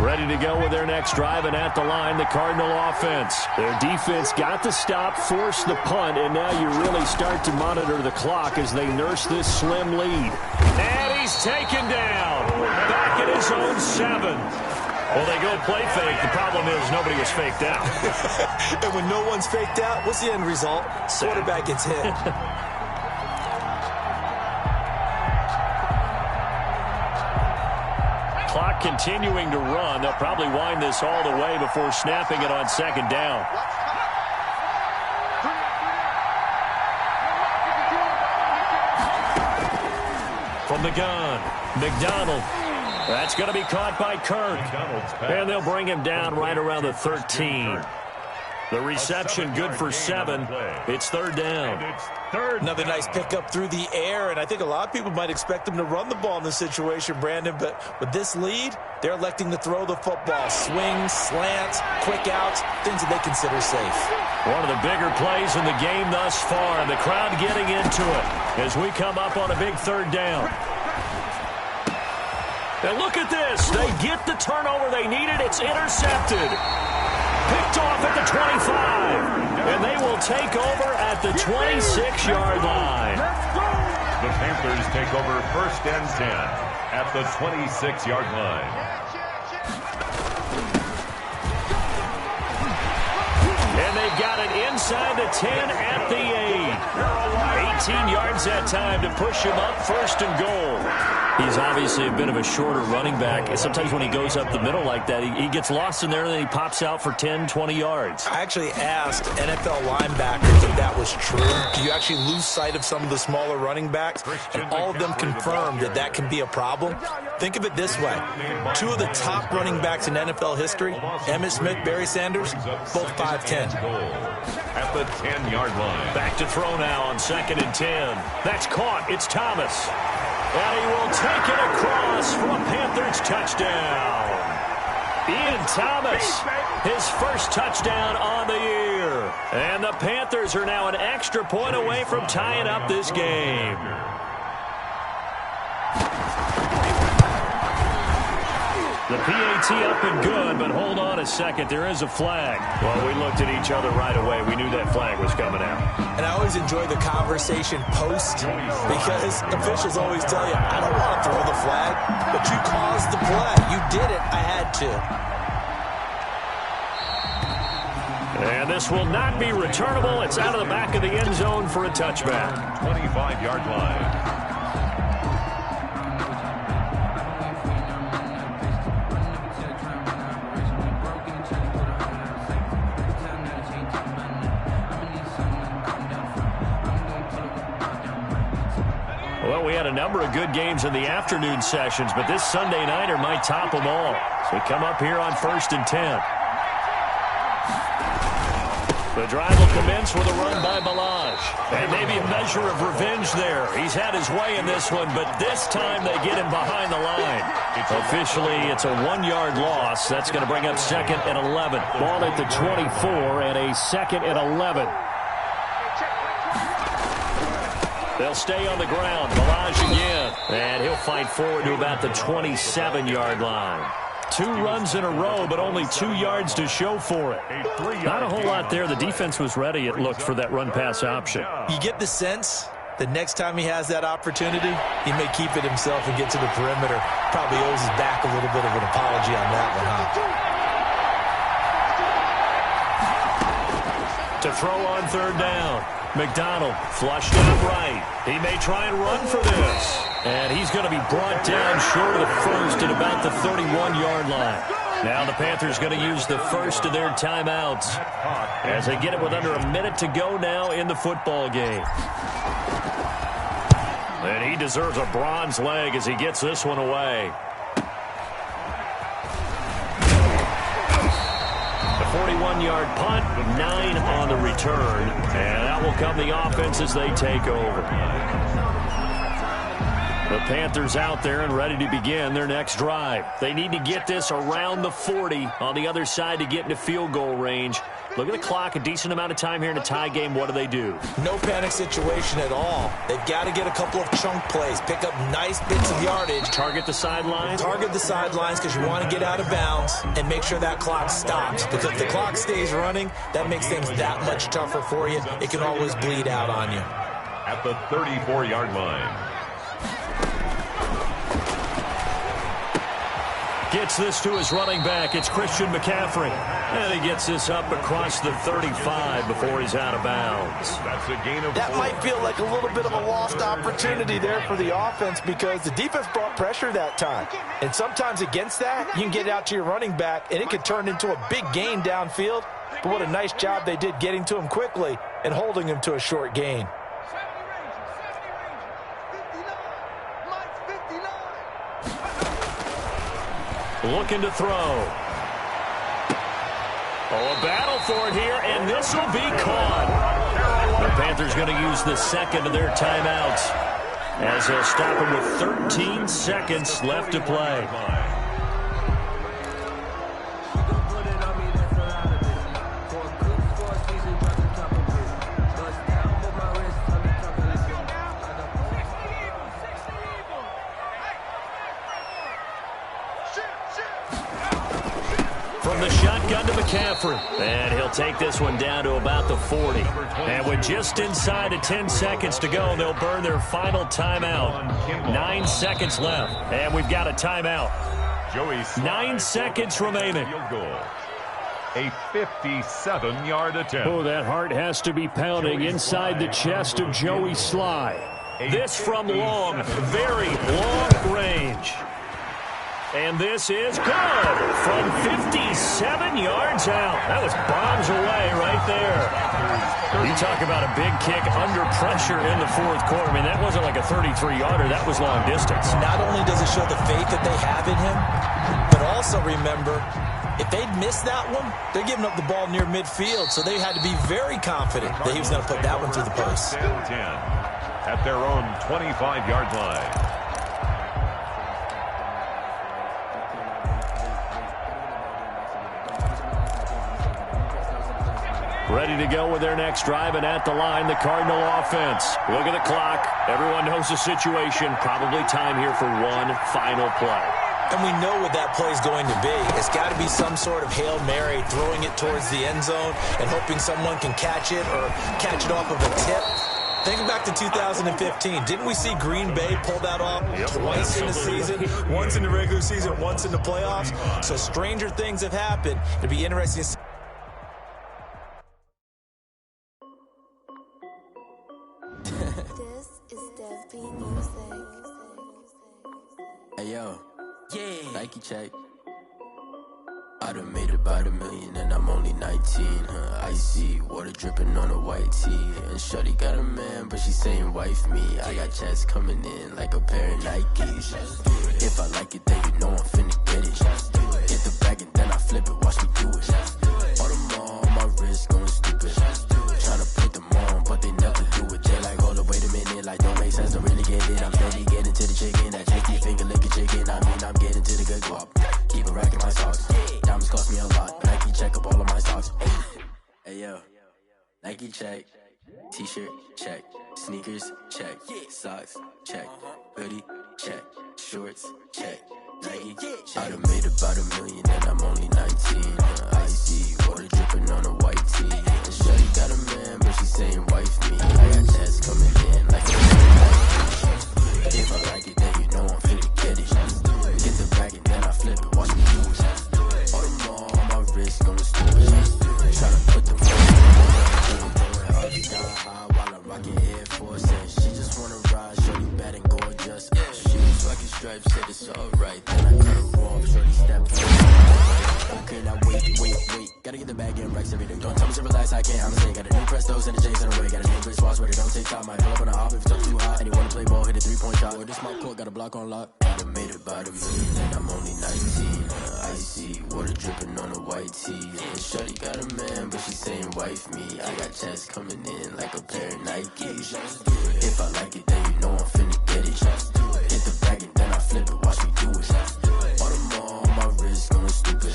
Ready to go with their next drive, and at the line, the Cardinal offense. Their defense got the stop, forced the punt, and now you really start to monitor the clock as they nurse this slim lead. And he's taken down. Back at his own 7. Well, they go play fake. The problem is nobody was faked out. And when no one's faked out, what's the end result? Quarterback gets hit. Clock continuing to run. They'll probably wind this all the way before snapping it on second down. From the gun, McDonald. That's going to be caught by Kirk. And they'll bring him down right around the 13. The reception good for 7. It's third down. Another nice pickup through the air, and I think a lot of people might expect them to run the ball in this situation, Brandon, but with this lead, they're electing to throw the football. Swings, slants, quick outs, things that they consider safe. One of the bigger plays in the game thus far, and the crowd getting into it as we come up on a big third down. And look at this. They get the turnover they needed. It's intercepted. Picked off at the 25. And they will take over at the 26-yard line. The Panthers take over first and 10 at the 26-yard line. And they've got it inside the 10 at the 8. 18 yards that time to push him up first and goal. He's obviously a bit of a shorter running back. Sometimes when he goes up the middle like that, he gets lost in there and then he pops out for 10, 20 yards. I actually asked NFL linebackers if that was true. Do you actually lose sight of some of the smaller running backs? And all of them confirmed that that can be a problem. Think of it this way. 2 of the top running backs in NFL history, Emmitt Smith, Barry Sanders, both 5'10". At the 10-yard line. Back to throw now on 2nd and 10. That's caught. It's Thomas. And he will take it across for a Panthers touchdown. Ian Thomas, his first touchdown on the year. And the Panthers are now an extra point away from tying up this game. The PAT up and good, but hold on a second. There is a flag. Well, we looked at each other right away. We knew that flag was coming out. And I always enjoy the conversation post because officials always tell you, I don't want to throw the flag, but you caused the play. You did it. I had to. And this will not be returnable. It's out of the back of the end zone for a touchback. 25-yard line. Well, we had a number of good games in the afternoon sessions, but this Sunday nighter might top them all. So we come up here on 1st and 10. The drive will commence with a run by Balaj. And maybe a measure of revenge there. He's had his way in this one, but this time they get him behind the line. Officially, it's a 1-yard loss. That's going to bring up 2nd and 11. Ball at the 24 and a 2nd and 11. They'll stay on the ground. Balaj again. And he'll fight forward to about the 27-yard line. 2 runs in a row, but only 2 yards to show for it. Not a whole lot there. The defense was ready, it looked, for that run-pass option. You get the sense that next time he has that opportunity, he may keep it himself and get to the perimeter. Probably owes his back a little bit of an apology on that one, huh? To throw on 3rd down. McDonald flushed out right. He may try and run for this. And he's going to be brought down short of the first at about the 31-yard line. Now the Panthers going to use the first of their timeouts as they get it with under a minute to go now in the football game. And he deserves a bronze leg as he gets this one away. The 41-yard punt, 9 on the return. And that will come the offense as they take over. The Panthers out there and ready to begin their next drive. They need to get this around the 40 on the other side to get into field goal range. Look at the clock, a decent amount of time here in a tie game. What do? No panic situation at all. They've got to get a couple of chunk plays, pick up nice bits of yardage. Target the sidelines? Target the sidelines because you want to get out of bounds and make sure that clock stops. Because if the clock stays running, that makes things that much tougher for you. It can always bleed out on you. At the 34-yard line. Gets this to his running back. It's Christian McCaffrey. And he gets this up across the 35 before he's out of bounds. That's a gain of 4. That might feel like a little bit of a lost opportunity there for the offense because the defense brought pressure that time. And sometimes against that, you can get out to your running back, and it could turn into a big gain downfield. But what a nice job they did getting to him quickly and holding him to a short gain. Looking to throw. Oh, a battle for it here, and this will be caught. The Panthers going to use the second of their timeouts as they'll stop him with 13 seconds left to play. From the shotgun to McCaffrey. And he'll take this one down to about the 40. And with just inside of 10 seconds to go, they'll burn their final timeout. 9 seconds left. And we've got a timeout. 9 seconds remaining. A 57-yard attempt. Oh, that heart has to be pounding inside the chest of Joey Sly. This from long, very long range. And this is good from 57 yards out. That was bombs away right there. You talk about a big kick under pressure in the fourth quarter. I mean, that wasn't like a 33-yarder. That was long distance. Not only does it show the faith that they have in him, but also remember, if they'd missed that one, they're giving up the ball near midfield, so they had to be very confident that he was going to put that one through the post. 10 at their own 25-yard line. Ready to go with their next drive, and at the line, the Cardinal offense. Look at the clock. Everyone knows the situation. Probably time here for one final play. And we know what that play is going to be. It's got to be some sort of Hail Mary, throwing it towards the end zone and hoping someone can catch it or catch it off of a tip. Think back to 2015. Didn't we see Green Bay pull that off twice in the season? Once in the regular season, once in the playoffs. So stranger things have happened. It'll be interesting to see. This is Dev B Music. Hey yo, yeah, Nike check. I done made about $1 million and I'm only 19. Icy water dripping on a white tee. And shorty got a man, but she saying wife me. I got checks coming in like a pair of Nikes. If I like it, then you know I'm finna get it. Get the bag and then I flip it, watch me do it. All them on my wrist going stupid. Tryna put them on, but they never do it. They like, hold up, wait a minute, like don't make sense, don't really get it. I'm steady getting to the chicken, that tricky finger licking chicken. I mean, I'm getting to the good guap. Keep a rack in my socks. Diamonds cost me a lot. Nike check up all of my socks. Hey yo, Nike check. T-shirt check. Sneakers check. Socks check. Hoodie check. Shorts check. Nike check. I done made about $1 million and I'm only 19. Icy water dripping on a white tee. And shorty got a man, but she saying wife me. I got chats coming in like a if I like it, then you know I'm finna get it. Get the bag and then I flip it, watch me do it. All them on my wrist going stupid. Tryna put them on. I'll be down high while I'm rocking Air Force. And she just wanna ride, shorty bad and gorgeous. She was fucking stripes, said it's alright. Then I cut her off, shorty stepped up. Okay, now wait. Gotta get the bag in racks every day. Don't tell me to relax, I can't, I'm saying. Got a new Prestos and a J's in a way. Got a new bitch watch, but it don't take time. Might pull up on a hop if it's up too hot. And you wanna play ball, hit a 3-point shot. Or this my court, got a block on lock. I done made about $1 million and I'm only 19. Icy water dripping on a white tee. And shorty got a man, but she saying wife me. I got checks coming in like a pair of Nikes. If I like it, then you know I'm finna get it. Hit flip it, watch me do it. All them on my wrist going stupid.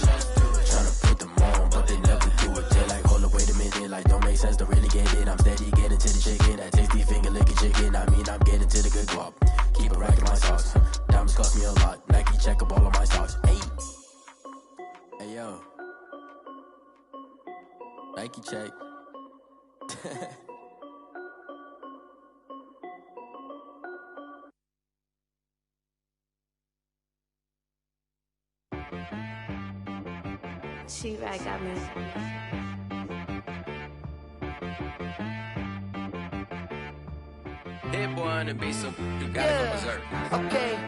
Tryna put them on, but they never do it. They like, hold up, wait a minute, like don't make sense, don't really get it. I'm steady getting to the chicken, that tasty finger licking chicken. I mean, I'm getting to the good guap. Keep a rack in my socks. Diamonds cost me a lot. Nike check up all of my stocks. Hey, hey yo, Nike check. She-Rag got me. Hit boy on the beat, so you gotta go berserk. Okay.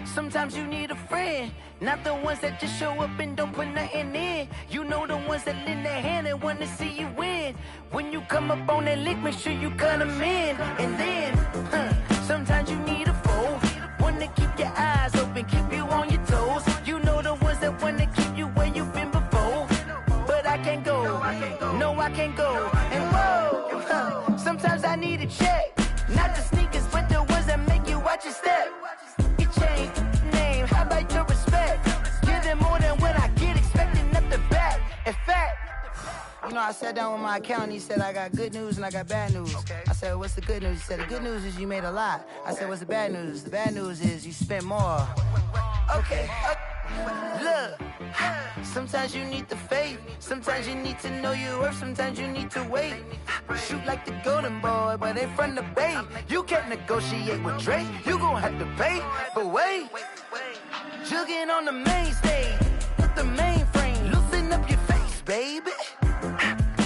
Sometimes you need a friend, not the ones that just show up and don't put nothing in. You know the ones that lend their hand and want to see you win. When you come up on that lick, make sure you cut them in. And then, sometimes you need a foe, one to keep your eyes open, keep you on your toes. You know the ones that want to keep you where you've been before. But I can't go, no I can't go. And whoa, sometimes I need a check. Not the sneakers, but the ones that make you watch your step. Your chain, name, how about your respect? Give them more than what I get, expecting nothing back. In fact, you know, I sat down with my accountant, he said, I got good news and I got bad news. I said, what's the good news? He said, the good news is you made a lot. I said, what's the bad news? The bad news is you spent more. Okay. Look, sometimes you need the faith, sometimes you need to know your worth, sometimes you need to wait. Shoot like the golden boy, but they from the bay. You can't negotiate with Drake, you gon' have to pay. But wait, jugging on the main stage, with the mainframe, loosen up your face, baby.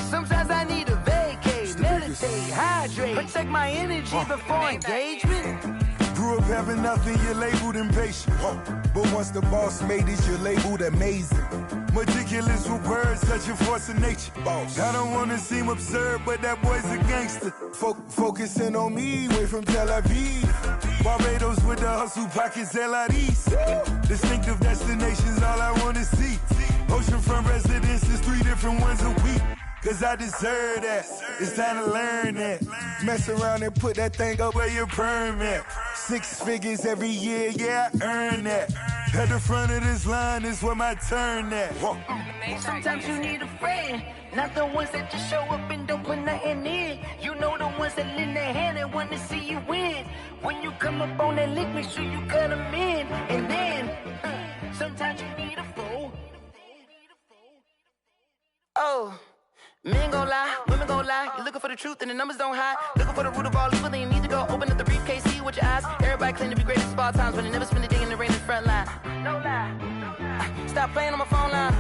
Sometimes I need a vacate, meditate, hydrate, protect my energy before engagement. Grew up having nothing, you're labeled impatient. But once the boss made it, you're labeled amazing. Meticulous with words, such a force of nature. I don't wanna seem absurd, but that boy's a gangster. Focusing on me, way from Tel Aviv. Barbados with the hustle pockets, LIDs. Distinctive destinations, all I wanna see. Oceanfront residences, 3 different ones a week. Cause I deserve that, it's time to learn that. Mess around and put that thing up where your perm at. 6 figures every year, yeah, I earn that. At the front of this line is where my turn at. Sometimes you need a friend, not the ones that just show up and don't put nothing in. You know the ones that lend their hand and want to see you win. When you come up on that lick, make sure you cut them in. And then, sometimes you need a foe. Oh. Men gon' lie, women gon' lie. You're looking for the truth and the numbers don't hide. Looking for the root of all evil, then you need to go open up the briefcase, see with your eyes. Everybody claim to be greatest of all times, but they never spend a day in the rain in the front line. No lie. Stop playing on my phone line.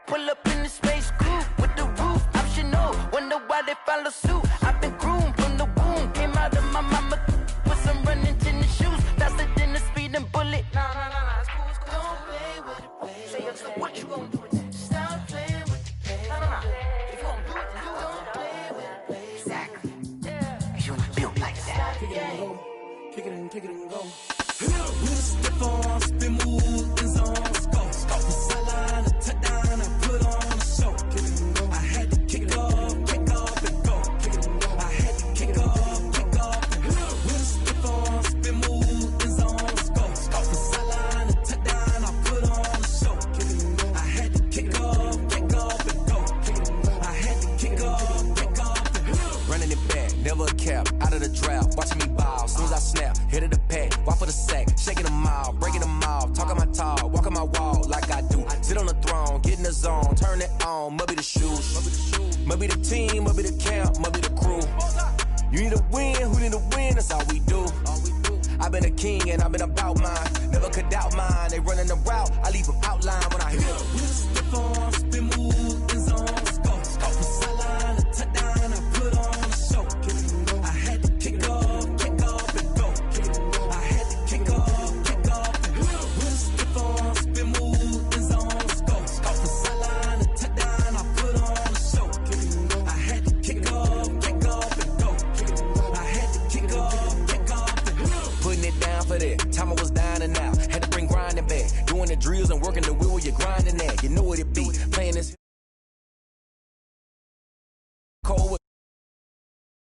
Pull up in the space coupe with the roof optional. Wonder why they follow suit. I've been groomed from the womb. Came out of my mama with some running tennis shoes. Faster than the speeding bullet. Nah, it's cool, it's cool. Don't play with it, play. Say, what you gon' do with it? Stop playing with it. If you don't do it, then you don't play with it. Exactly. Yeah. You built like that. Kick it and go. Kick it and go. With a stiff on, spin move, and zone. Let's go. From sideline to touchdown, I put on a show. Kick it and go. I had to kick off and go. Kick it and go. I had to kick off and go. With a stiff on, spin move, and zone. Let's go. From sideline to touchdown, I put on a show. Kick it and go. I had to kick off and go. Running it back, never a cap, out of the draft, watching me ball, soon as I snap, hit of the pack, walk for the sack, shaking them out, breaking them off, talking my talk, walking my wall like I do, sit on the throne, get in the zone, turn it on, must be the shoes, must be the team, must be the camp, must be the crew, you need to win, who need to win, that's all we do, I've been a king and I've been about mine, never could doubt mine, they running the route, I leave them outline when I hit them. We stiff on, spin move, and zone, let's go, from sideline to touchdown, I put on a show, I had to kick off and go, I had to kick off and go, we stiff on, spin move, and zone, let's go, from sideline to touchdown, I put on a show, I had to kick off and go, I had to kick off and go, putting it down for that, time I was down and out, had to bring grinding back, doing the drills and working the wheel where you're grinding at, you know what it be, playing this cold.